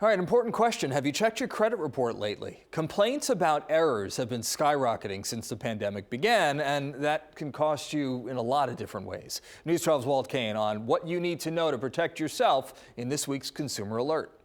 All right, important question. Have you checked your credit report lately? Complaints about errors have been skyrocketing since the pandemic began, and that can cost you in a lot of different ways. News 12's Walt Kane on what you need to know to protect yourself in this week's Consumer Alert.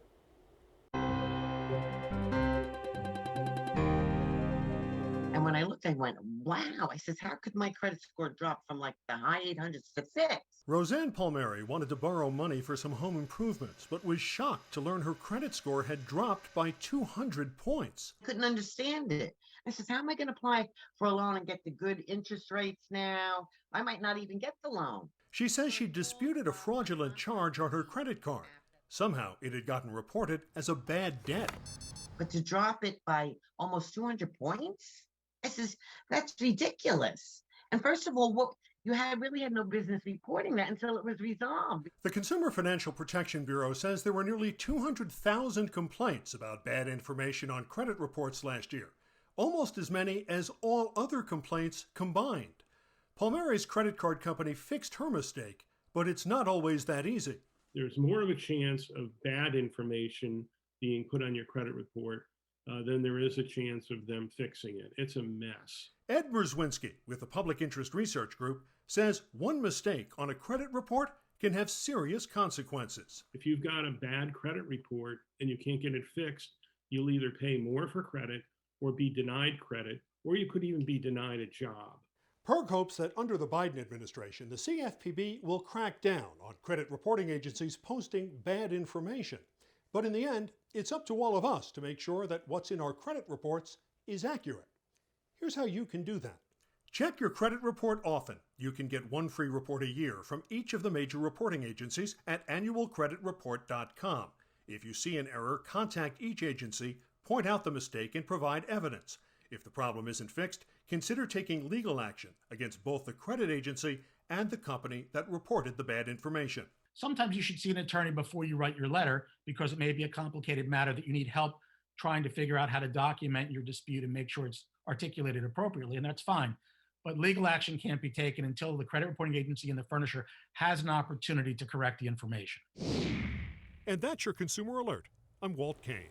And when I looked, I went, wow. I says, how could my credit score drop from like the high 800s to 6? Roseanne Palmieri wanted to borrow money for some home improvements, but was shocked to learn her credit score had dropped by 200 points. Couldn't understand it. I says, how am I going to apply for a loan and get the good interest rates now? I might not even get the loan. She says she disputed a fraudulent charge on her credit card. Somehow it had gotten reported as a bad debt. But to drop it by almost 200 points? I says, that's ridiculous. And first of all, really had no business reporting that until it was resolved. The Consumer Financial Protection Bureau says there were nearly 200,000 complaints about bad information on credit reports last year, almost as many as all other complaints combined. Palmieri's credit card company fixed her mistake, but it's not always that easy. There's more of a chance of bad information being put on your credit report than there is a chance of them fixing it. It's a mess. Ed Brzezinski with the Public Interest Research Group says one mistake on a credit report can have serious consequences. If you've got a bad credit report and you can't get it fixed, you'll either pay more for credit or be denied credit, or you could even be denied a job. Perg hopes that under the Biden administration, the CFPB will crack down on credit reporting agencies posting bad information. But in the end, it's up to all of us to make sure that what's in our credit reports is accurate. Here's how you can do that. Check your credit report often. You can get one free report a year from each of the major reporting agencies at annualcreditreport.com. If you see an error, contact each agency, point out the mistake, and provide evidence. If the problem isn't fixed, consider taking legal action against both the credit agency and the company that reported the bad information. Sometimes you should see an attorney before you write your letter because it may be a complicated matter that you need help trying to figure out how to document your dispute and make sure it's articulated appropriately, and that's fine. But legal action can't be taken until the credit reporting agency and the furnisher has an opportunity to correct the information. And that's your Consumer Alert. I'm Walt Kane.